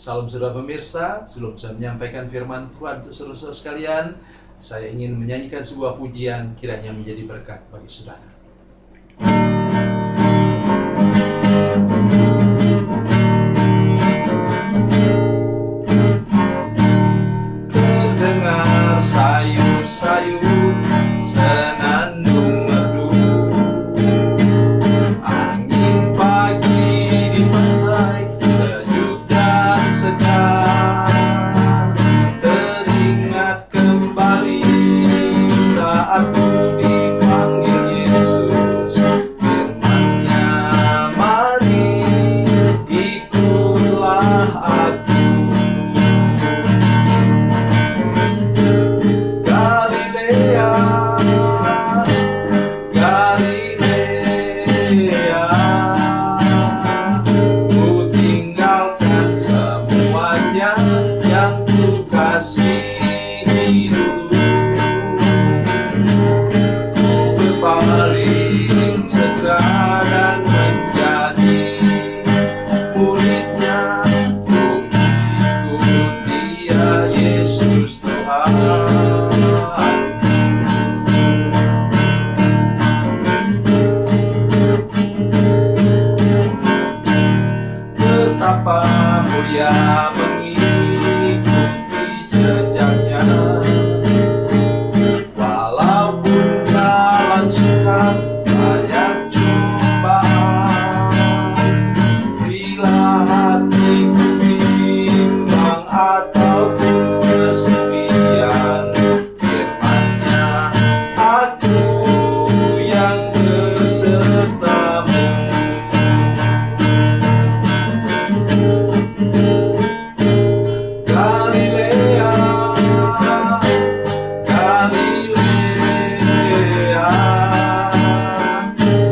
Salam saudara pemirsa, sebelum saya menyampaikan firman Tuhan untuk saudara-saudara sekalian, saya ingin menyanyikan sebuah pujian kiranya menjadi berkat bagi saudara. Terdengar sayup-sayup senandung merdu, angin pagi di pantai sejuk dan segar. Teringat kembali saat ku dipanggil Yesus, firman-Nya, mari ikutlah aku. Galilea, Galilea, ku tinggalkan semuanya yang ku kasihi dulu. Ku berpaling segera dan menjadi murid-Nya. Ku ikut Dia, Yesus Tuhan. Betapa mulia mengikuti jejaknya, walaupun jalan sukar banyak cobaan. Bila hatiku bimbang ataupun kesepian, firman-Nya, aku yang besertamu. Galilea, Galilea,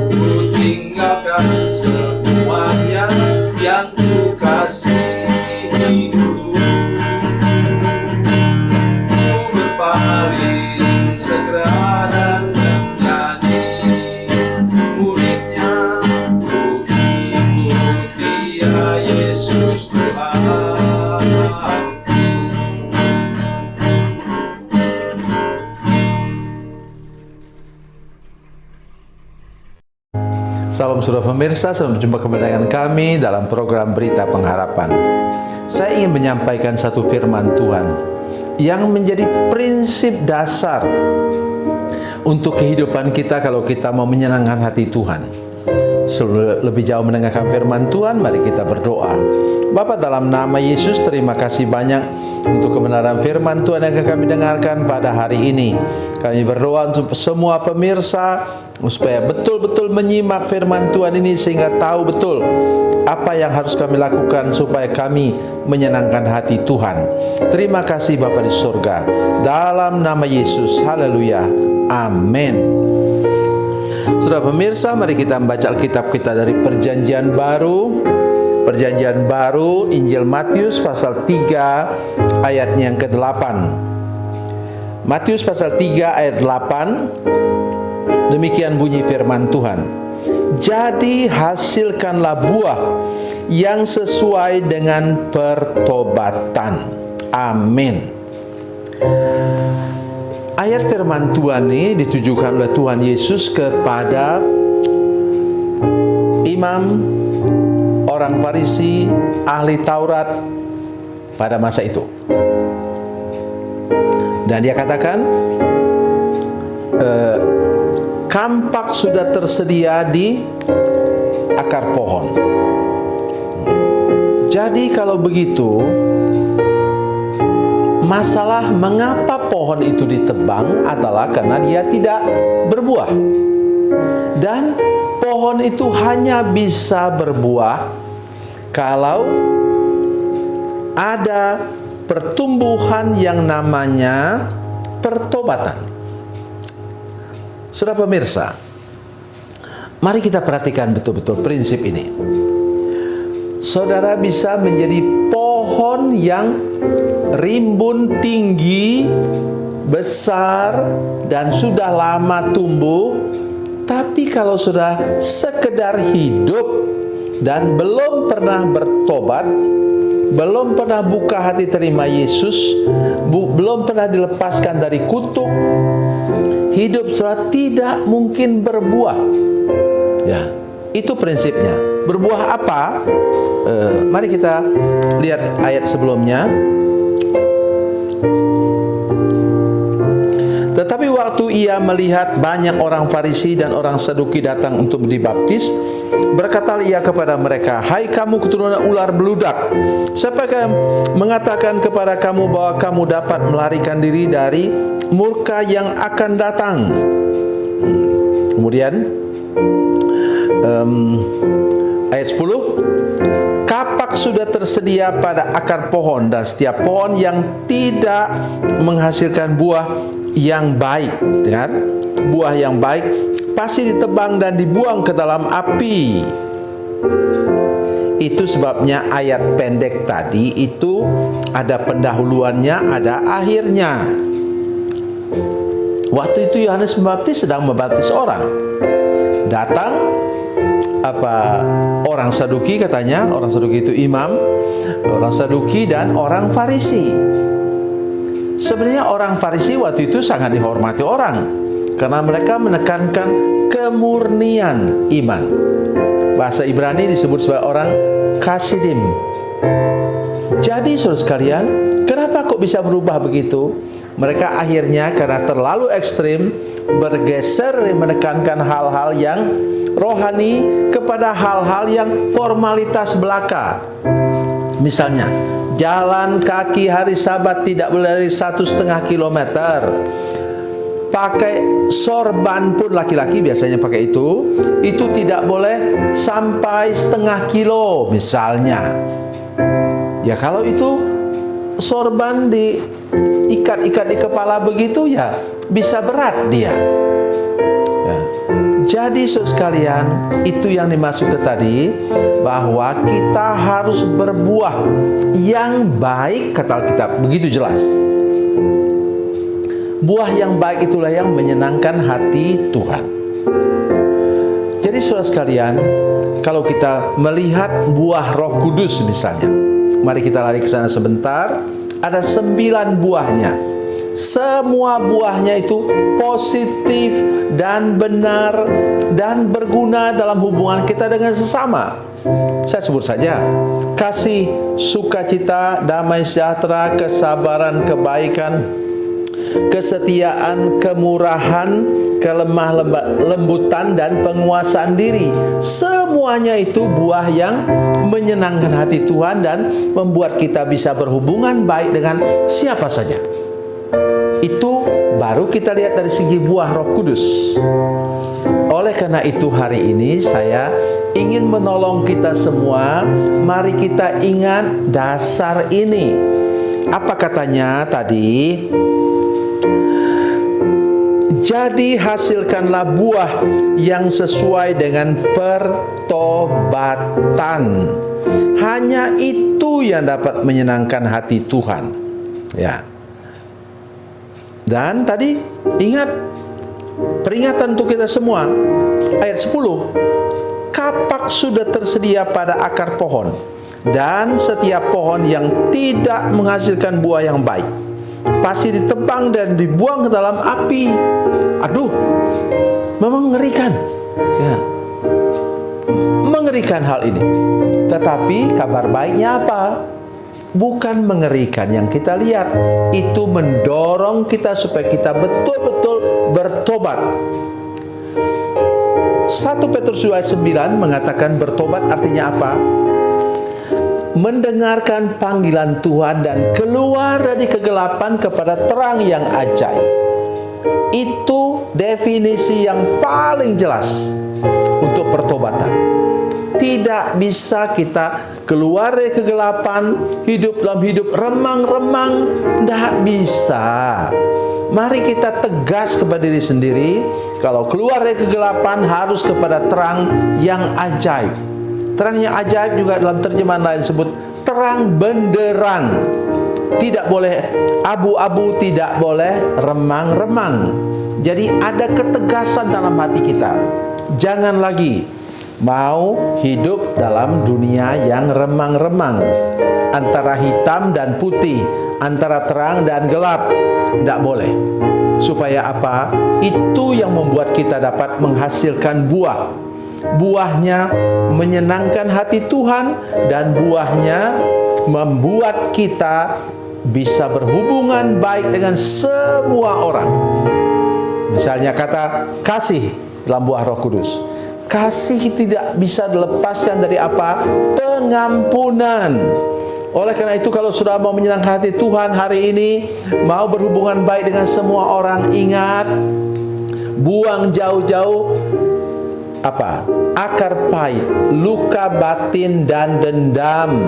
ku tinggalkan semuanya yang ku kasihi dulu. Ku berpaling segera dan menjadi murid-Nya. Ku ikut Dia, Yesus Tuhan. Salam saudara pemirsa, selamat berjumpa kembali dengan kami dalam program Berita Pengharapan. Saya ingin menyampaikan satu firman Tuhan yang menjadi prinsip dasar untuk kehidupan kita kalau kita mau menyenangkan hati Tuhan. Sebelum lebih jauh mendengarkan firman Tuhan, mari kita berdoa. Bapa, dalam nama Yesus, terima kasih banyak untuk kebenaran firman Tuhan yang akan kami dengarkan pada hari ini. Kami berdoa untuk semua pemirsa supaya betul-betul menyimak firman Tuhan ini sehingga tahu betul apa yang harus kami lakukan supaya kami menyenangkan hati Tuhan. Terima kasih Bapa di surga. Dalam nama Yesus, haleluya, amin. Saudara pemirsa, mari kita membaca Alkitab kita dari Perjanjian Baru. Perjanjian Baru, Injil Matius pasal 3 ayatnya yang ke-8. Matius pasal 3 ayat 8. Demikian bunyi firman Tuhan. Jadi hasilkanlah buah yang sesuai dengan pertobatan. Amin. Ayat firman Tuhan ini ditujukan oleh Tuhan Yesus kepada imam, orang Farisi, ahli Taurat pada masa itu. Dan dia katakan, kampak sudah tersedia di akar pohon. Jadi kalau begitu, masalah mengapa pohon itu ditebang adalah karena dia tidak berbuah. Dan pohon itu hanya bisa berbuah kalau ada pertumbuhan yang namanya pertobatan. Saudara pemirsa, mari kita perhatikan betul-betul prinsip ini. Saudara bisa menjadi pohon yang rimbun tinggi, besar, dan sudah lama tumbuh. Tapi kalau sudah sekedar hidup dan belum pernah bertobat, belum pernah buka hati terima Yesus, belum pernah dilepaskan dari kutuk, hidup setelah tidak mungkin berbuah. Ya, itu prinsipnya. Berbuah apa? Mari kita lihat ayat sebelumnya. Tetapi waktu ia melihat banyak orang Farisi dan orang Saduki datang untuk dibaptis, berkatalah ia kepada mereka, "Hai kamu keturunan ular beludak, siapakah mengatakan kepada kamu bahwa kamu dapat melarikan diri dari murka yang akan datang?" Kemudian ayat 10, "Kapak sudah tersedia pada akar pohon, dan setiap pohon yang tidak menghasilkan buah yang baik," dengar, buah yang baik pasti ditebang dan dibuang ke dalam api. Itu sebabnya ayat pendek tadi itu ada pendahuluannya, ada akhirnya. Waktu itu Yohanes Pembaptis sedang membaptis orang. Datang orang Saduki, katanya orang Saduki itu imam, orang Saduki dan orang Farisi. Sebenarnya orang Farisi waktu itu sangat dihormati orang karena mereka menekankan kemurnian iman. Bahasa Ibrani disebut sebagai orang Kasidim. Jadi saudara sekalian, kenapa kok bisa berubah begitu? Mereka akhirnya karena terlalu ekstrim bergeser menekankan hal-hal yang rohani kepada hal-hal yang formalitas belaka. Misalnya, jalan kaki hari Sabat tidak boleh dari 1,5 kilometer. Pakai sorban pun laki-laki biasanya pakai itu tidak boleh sampai 0,5 kilo misalnya. Ya kalau itu sorban diikat-ikat di kepala begitu ya bisa berat dia. Ya. Jadi saudara sekalian, itu yang dimaksudkan tadi, bahwa kita harus berbuah yang baik, kata Alkitab, begitu jelas. Buah yang baik itulah yang menyenangkan hati Tuhan. Jadi saudara sekalian, kalau kita melihat buah Roh Kudus misalnya, mari kita lari ke sana sebentar. Ada 9 buahnya. Semua buahnya itu positif dan benar dan berguna dalam hubungan kita dengan sesama. Saya sebut saja: kasih, sukacita, damai sejahtera, kesabaran, kebaikan, kesetiaan, kemurahan, kelemah lembutan, dan penguasaan diri. Semuanya itu buah yang menyenangkan hati Tuhan dan membuat kita bisa berhubungan baik dengan siapa saja. Itu baru kita lihat dari segi buah Roh Kudus. Oleh karena itu hari ini saya ingin menolong kita semua. Mari kita ingat dasar ini. Apa katanya tadi? Jadi hasilkanlah buah yang sesuai dengan pertobatan. Hanya itu yang dapat menyenangkan hati Tuhan. Ya. Dan tadi ingat peringatan untuk kita semua. Ayat 10. Kapak sudah tersedia pada akar pohon, dan setiap pohon yang tidak menghasilkan buah yang baik pasti ditebang dan dibuang ke dalam api. Aduh, memang mengerikan. Ya. Mengerikan hal ini. Tetapi kabar baiknya apa? Bukan mengerikan yang kita lihat. Itu mendorong kita supaya kita betul-betul bertobat. 1 Petrus 2:9 mengatakan bertobat artinya apa? Mendengarkan panggilan Tuhan dan keluar dari kegelapan kepada terang yang ajaib. Itu definisi yang paling jelas untuk pertobatan. Tidak bisa kita keluar dari kegelapan, hidup dalam hidup remang-remang. Tidak bisa. Mari kita tegas kepada diri sendiri. Kalau keluar dari kegelapan harus kepada terang yang ajaib. Terang yang ajaib juga dalam terjemahan lain disebut terang benderang. Tidak boleh abu-abu, tidak boleh remang-remang. Jadi ada ketegasan dalam hati kita. Jangan lagi mau hidup dalam dunia yang remang-remang, antara hitam dan putih, antara terang dan gelap. Tidak boleh. Supaya apa? Itu yang membuat kita dapat menghasilkan buah. Buahnya menyenangkan hati Tuhan, dan buahnya membuat kita bisa berhubungan baik dengan semua orang. Misalnya kata kasih dalam buah Roh Kudus. Kasih tidak bisa dilepaskan dari apa? Pengampunan. Oleh karena itu, kalau sudah mau menyenangkan hati Tuhan hari ini, mau berhubungan baik dengan semua orang, ingat, buang jauh-jauh apa? Akar pahit, luka batin dan dendam,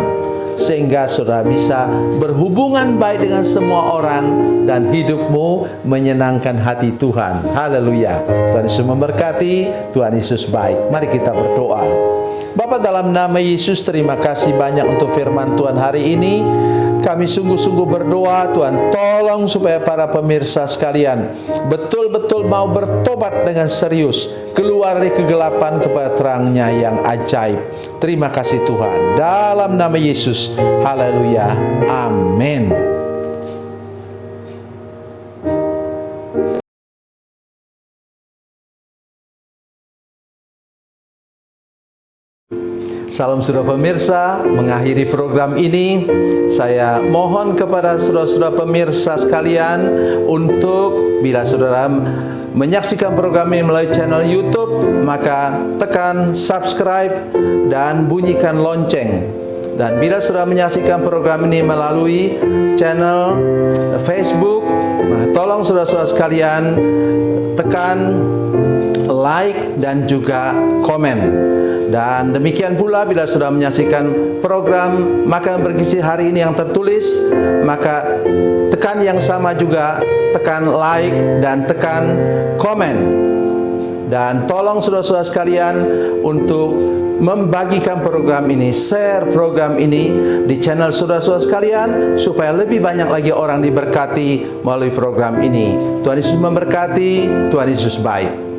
sehingga saudara bisa berhubungan baik dengan semua orang dan hidupmu menyenangkan hati Tuhan. Haleluya. Tuhan Yesus memberkati, Tuhan Yesus baik. Mari kita berdoa. Bapa, dalam nama Yesus, terima kasih banyak untuk firman Tuhan hari ini. Kami sungguh-sungguh berdoa, Tuhan, tolong supaya para pemirsa sekalian betul-betul mau bertobat dengan serius, keluar dari kegelapan kepada terangnya yang ajaib. Terima kasih Tuhan, dalam nama Yesus. Haleluya. Amin. Salam saudara pemirsa, mengakhiri program ini, saya mohon kepada saudara-saudara pemirsa sekalian untuk bila saudara menyaksikan program ini melalui channel YouTube, maka tekan subscribe dan bunyikan lonceng. Dan bila saudara menyaksikan program ini melalui channel Facebook, tolong saudara-saudara sekalian tekan like dan juga komen. Dan demikian pula bila sudah menyaksikan program Makanan Bergizi hari ini yang tertulis, maka tekan yang sama juga, tekan like dan tekan komen. Dan tolong saudara-saudara sekalian untuk membagikan program ini, share program ini di channel saudara-saudara sekalian, supaya lebih banyak lagi orang diberkati melalui program ini. Tuhan Yesus memberkati, Tuhan Yesus baik.